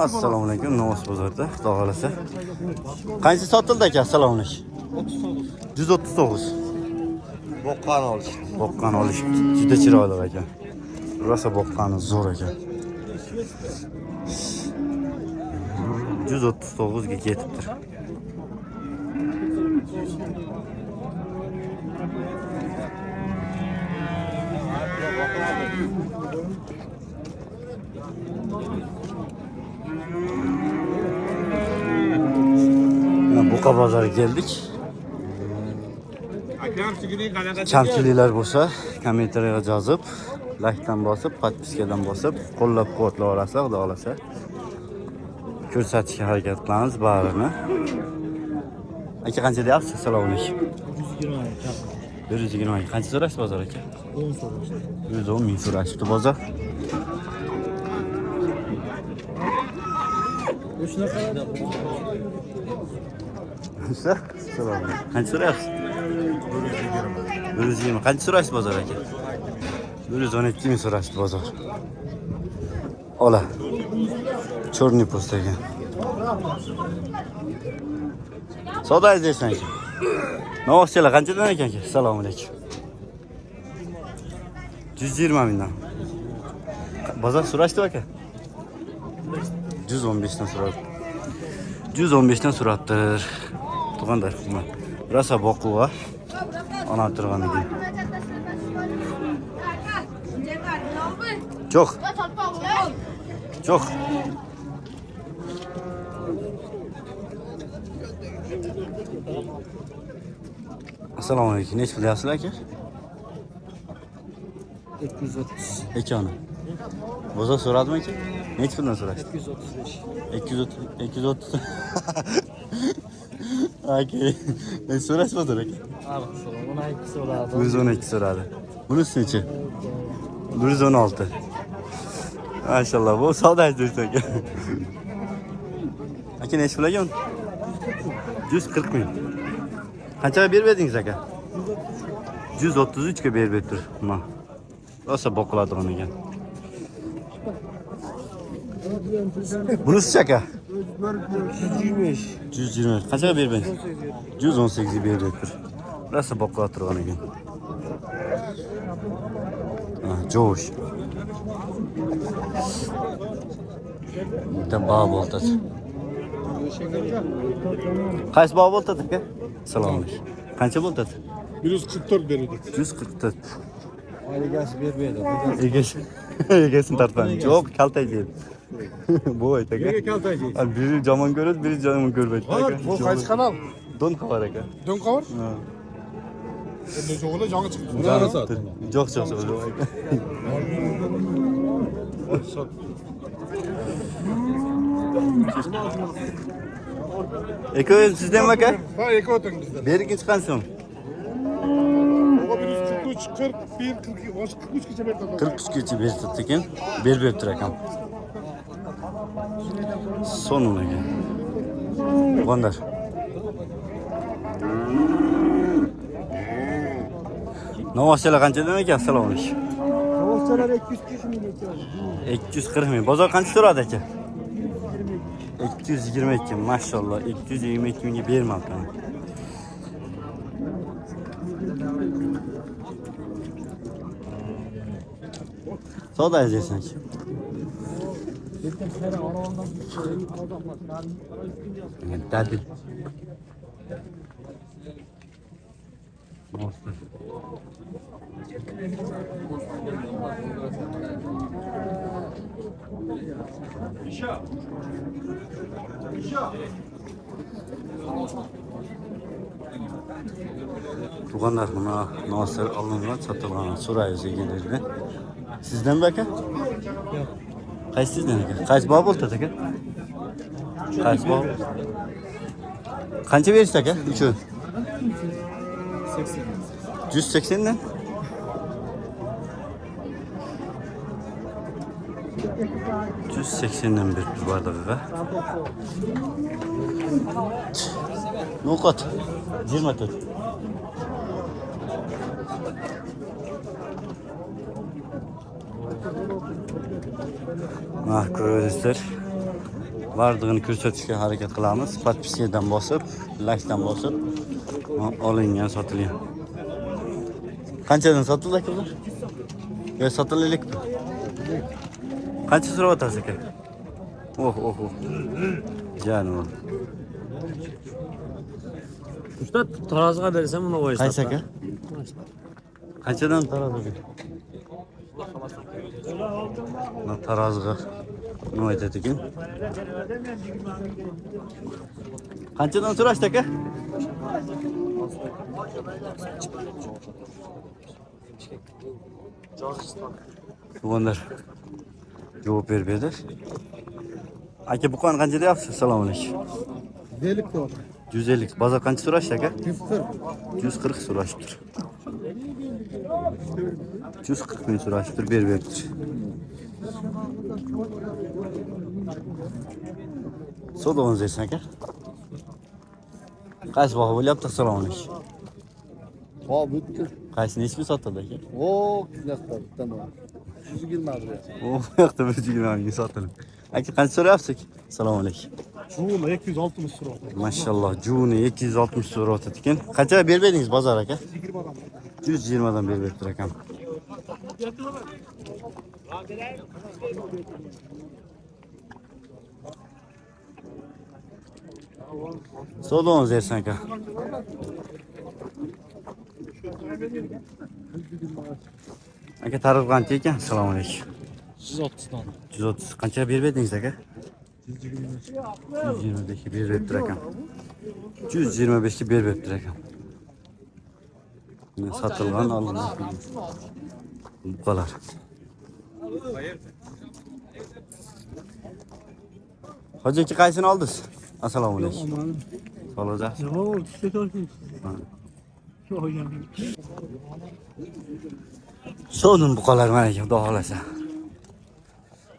Assalomu alaykum. Nomus bozorda, xudo xolasa. Qancha sotildi aka? Assalomu alaykum. 139. Boqqani olishdi. Boqqani olishibdi. Juda chiroyli ekan. Rosa boqqani zo'r ekan. 139 ga ketibdir. Buqa bozoriga keldik. Kamchiliklar bo'lsa, kommentariyaga yozib, like-dan bosib, podpiskadan bosib, qo'llab-quvvatlayverasizlar, xudo xolasa. Ko'rsatishga harakat qilamiz barini. Aka qancha deyapsiz? Assalomu alaykum. 120. Qancha so'rashdi bozor aka? 10 so'rashdi. 110 ming so'rashdi bozor. Assalomu alaykum. Qancha so'rayapsiz? 120. Qancha so'rashdi bozor aka? 112 ming so'rashdi bozor. Ola. Chorniy post ekan. Savdo izlaysan aka. Novoqchalar qanchadan ekan aka? Assalomu alaykum. 120 mingdan. Bozor so'rashdi aka? 115 dan so'radi. 115 dan so'rabdir. Tug'anlar qilma. Rosa boquvga ona turgan ekan. Çok. Çok. Assalomu alaykum. Nech qilyapsizlar aka? 230. Ekani. Bozor so'radimi aka? Nech puldan so'rashdi? 235. 230. Aka. So'rash bozor aka. Al, 12 so'radi. 112 so'radi. Bunisi-chi? 116. Maşallah bu savdo izlaysan aka. Aka nech pul ekan? 140 ming. Qanchaga berib edingiz aka? 133 ga berib etdir. Ma. Rosa boqiladigan ekan. Bunisi aka? 125. 120. Qanchaga berib edingiz? 118 ga berib etdir. Rosa boqiladigan ekan. Ha, jo'sh. Bitta bog' bo'ltasi. Qaysi bog' bo'ltasi aka? Assalomu alaykum. Qancha bo'ltasi? 144 berdik. 144. Egasi bermaydi. Egasini tartmadi. Yo'q, kaltaydi. Bu ayt aka. Nega kaltaysiz? Biri yomon ko'radi, biri yomon ko'rmaydi aka. Bu qaysi kanal? Don xabar aka. Don qavar? Ha. Endi jo'g'ida jonga chiqdi. Yo'q, yo'q. Eko sizden mi aka? Ha, eko o'ting bizda. Berigi chiqqan so'ng. Oga 143, 41, 42, 43 gacha berdi. 43 gacha berdi ekan. Berib beribdir akam. Sonun ekan. Gondar. Novoqchalar qanchadan ekan? Assalomu alaykum. Novoqchalar 240 ming ekan. 240 ming. Bozor qancha so'radi aka? 222. Maşallah 222 mingga bermabdi. Savdo izlaysan. Dadil. Tuğanlar buna nasıl alıngan satılan so'raysiz egenlarni. Sizden mi aka? Yo'q. Qaysi sizden aka? Qaysi bog' bo'ldi aka? Qaysi bog'? Qancha berishdi aka? Uchun. 80. 180 dan. $180'den bir bardağı. Nokat. 24. Ah, ko'rasizlar. Vardığını ko'rsatishga harakat qilamiz. Podpiskadan bosib, like'dan bosib olingan, sotilgan. Qanchadan sotildi aka bular? Yo, sotilaylikmi? Qancha so'rayapsiz aka? Oh. Canım. Usta taroziga bersam buni qo'yish. Qaysi aka? Qanchadan tarozi? Mana taroziga nima aytadi ekan? Qanchadan so'rashdi aka? Bunlar javob bermedi. Aka buqani qancha deyapsiz? Assalomu alaykum. 50 kilo. 150. Bozor qancha so'rashdi aka? 140. 140 so'rashibdir. 140 ming so'rashibdir, beribdir. Sodog'ingiz aytsin aka. Qaysi baho bo'lyapti? Assalomu alaykum. Ha bitti. Qaysini ismi sotildi aka? Oo, güzel tamam. 120 lira. O bu yoqda 120 ming sotildi. Aka qancha so'rayapsiz? Assalomu alaykum. Şuğla 260 lira. Maşallah, juni 260 so'ra o'tadi ekan. Qancha berib edingiz bozor aka? 120 dan berib beribdir akam. Sodog'ingiz ersin aka. Aka tarif qancha ekan? Assalomu alaykum. 160 dan. 130. Qancha berib edingiz aka? 125 ga berib beribdir akam. 125 ga berib beribdir akam. Satilgan alıngan. Bu kadar. Hoca ki kaysını aldınız? Assalamu alaikum. Sağ olacaksın. Ne oldu? Size sorayım. Hocam. Sonun bu kadar merak daha olasa.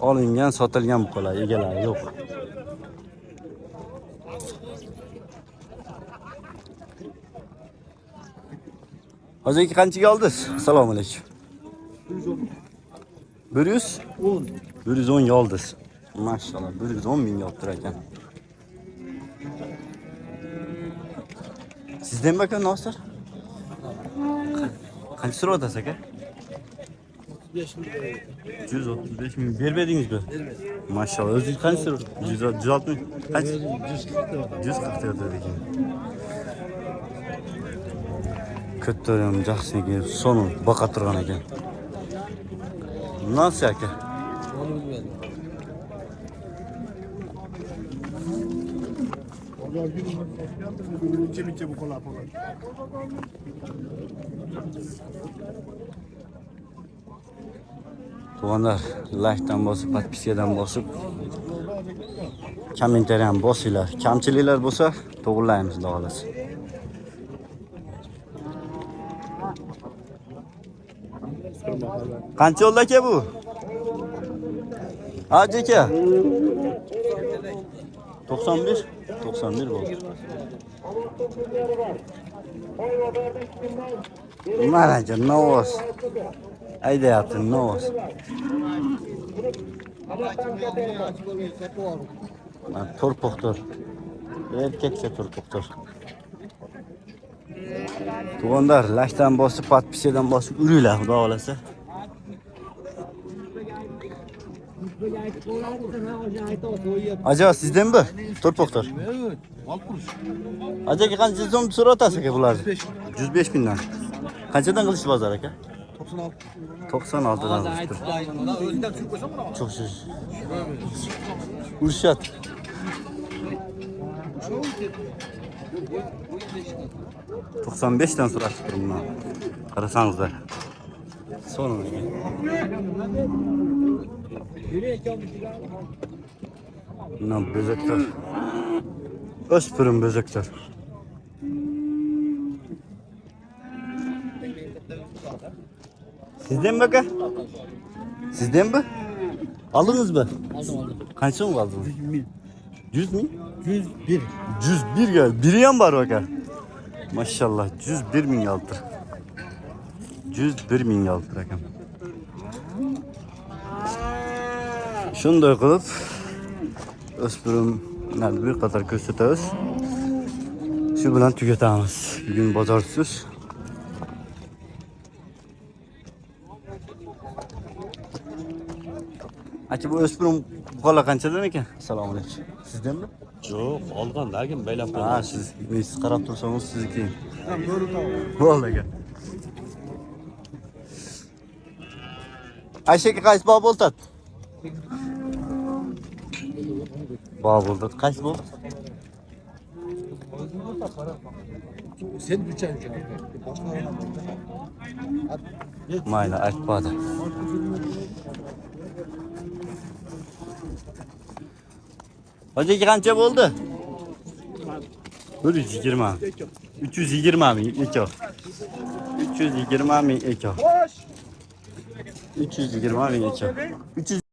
Alıngan, satılgan bu kadar. Egeler yok. Hoca ki kançıya aldınız? Assalamu alaikum. 100? 10. 110 yaldız. Maşallah 110 bin yaptır eken. Sizden bakın nasıl? Kaç sıra odası eken? 135 bin. Vermediniz mi? Maşallah. Özür kaç sıra? 160 mı? Kaç? 140 lira eken. Kötü жақсы екен, сонun baqa тұрған екен. Nasıl aka? Onu bilmedim. Birinci bu kolay kolay. Tuğanlar, like'dan basıp, podpiskadan basıp, kommentariyam bosinglar. Kamchiliklar bo'lsa, to'g'rilaymiz, xudo xolasa. Qancha oldu aka bu? Hacı aka. 91. 91 bo'ldi. Mana aka, novos. Aydayapti, novos. To'rpoqtor. Erkakcha to'rpoqtor. Tuğanlar, like'dan bosib, podpiskadan bosib, uringlar, xudo xolasa. Acaba sizden mi? To'rpoqtor. Evet. Alpurs. Acaba qancha so'm so'rayapsiz aka bularni? 105 bindan. Qanchadan qilishdi bozor aka? 96. 96dan qilishdi. Çok şiş. Urşat. ...95'ten so'rashibdir bundan. Qarasangizlar. Sonuna ekan. Bundan bözekler. O'spirin bözekler. Sizden mi aka? Sizden mi? Aldınız mı? Aldım. Kaç so'm aldınız? 100 bin? 101. 101 gel. Biri yan var bak ha. Maşallah 101 bin aldı. 101 bin aldı rakam. Şunu da kılıp o'spirimlarni bir qator ko'rsatamiz. Shu bilan tugatamiz. Bugun bozorsiz. Aka bu o'spirim bola qanchadan ekan? Assalomu alaykum. Sizdanmi? Yo'q, olgan lekin baylab Ha, siz qarab tursangiz sizniki. Ben böyle tamam. Bo'ldi aka. Ayshaka qaysi bog' bo'ldi? Bog' bo'ldi. Qaysi bog'? Sen düşen ülke. Başka oynamıyor. Mayli, aytmadi. Hojaki qancha bo'ldi? 120. 320 ming eko. 320 ming eko. 320 ming eko. 300